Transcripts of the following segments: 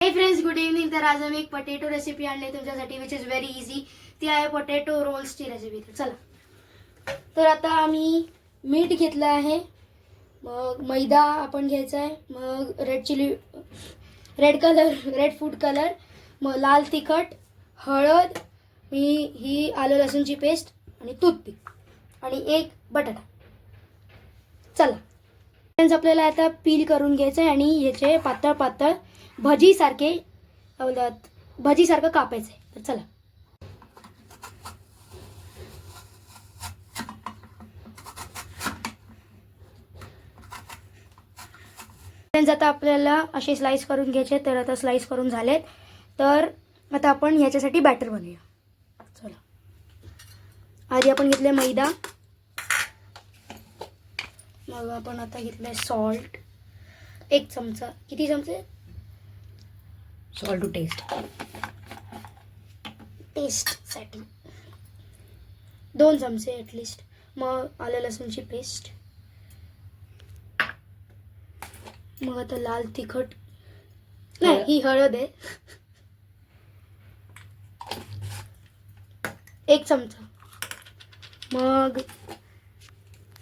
हे friends, good evening. तर आज आम्ही एक पोटॅटो रेसिपी आणली तुमच्यासाठी, विच इज व्हेरी इझी. ती आहे पोटॅटो रोल्सची रेसिपी. तर चला. तर आता आम्ही मीठ घेतलं आहे, मग मैदा आपण घ्यायचा आहे, मग रेड फूड कलर, मग लाल तिखट, हळद, ही आलं लसूणची पेस्ट आणि टूथपिक आणि एक बटाटा. चला फ्रेंड्स, आपल्याला आता पील करून घ्यायचं आहे आणि याचे पातळ पातळ भजीसारखं कापायचं आहे. तर चला. फ्रेंड्स, आता आपल्याला असे स्लाइस करून घ्यायचे. तर आता स्लाइस करून झालेत. तर आता आपण ह्याच्यासाठी बॅटर बनवूया. चला. आधी आपण घेतले मैदा, मग आपण आता घेतलंय सॉल्ट 1 चमचा. किती चमचे? सॉल्ट टू टेस्टसाठी 2 चमचे ॲटलिस्ट. मग आलं लसूणची पेस्ट, मग आता लाल तिखट नाही, ही हळद आहे 1 चमचा. मग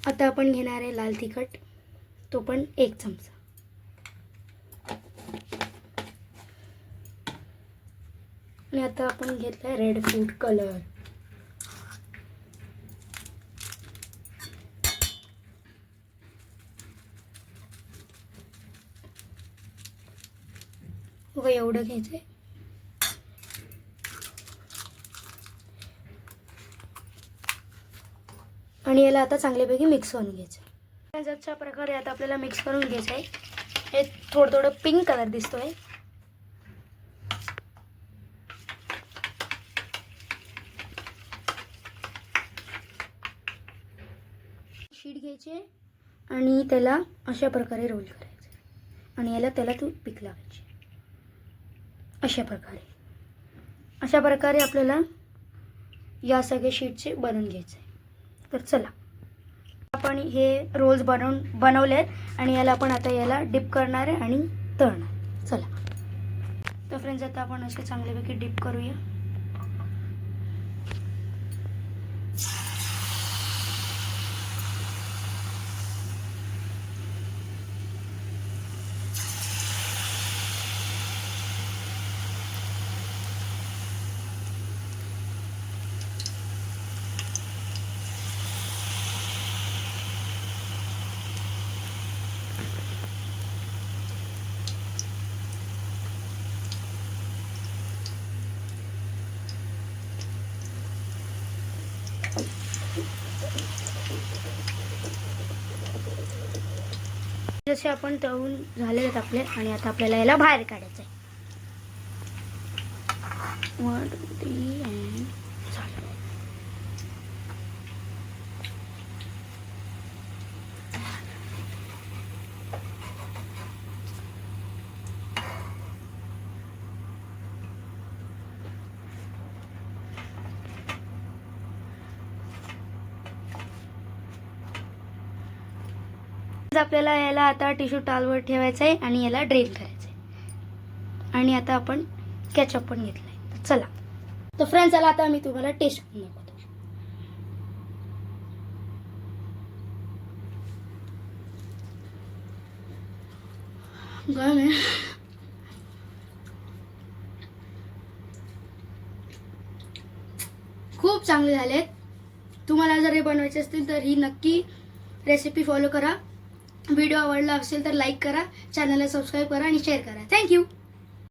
आता आपण घेणार आहे लाल तिखट, तो पण 1 चमचा. आणि आता आपण घेतलाय रेड फूड कलर. बघा, एवढं घ्यायचंय. आणि याला आता चांगल्यापैकी मिक्स करून घ्यायचं. अशा प्रकारे आता आपल्याला मिक्स करून घ्यायचं आहे. हे थोडं पिंक कलर दिसतोय. शीट घ्यायचे आणि त्याला अशा प्रकारे रोल करायचे आणि त्याला पिक लावायची. अशा प्रकारे आपल्याला या सगळ्या शीटचे बनवून घ्यायचे. तर चला, आपण हे रोल्स बनवलेत आणि आपण आता डिप करणार आहे आणि तळणार. चला. तर फ्रेंड्स, आता आपण असे चांगल्यापैकी डिप करूया. जसे आपण तळून झाले आहेत आपले, आणि आता आपल्याला याला बाहेर काढायचं आहे. 1 2 3 and आपल्याला याला आता टिश्यू टॉवेलवर ठेवायचं आहे आणि याला ड्रेन करायचं आहे. आणि आता आपण केचप पण घेतलाय. तर चला. तर फ्रेंड्स, चला आता मी तुम्हाला टेस्ट करून दाखवतो. गरम आहे. खूप चांगले झालेत. तुम्हाला जर हे बनवायचे असतील तर ही नक्की रेसिपी फॉलो करा. व्हिडिओ आवडला असेल तर लाईक करा, चॅनलला सबस्क्राईब करा आणि शेअर करा. थँक्यू.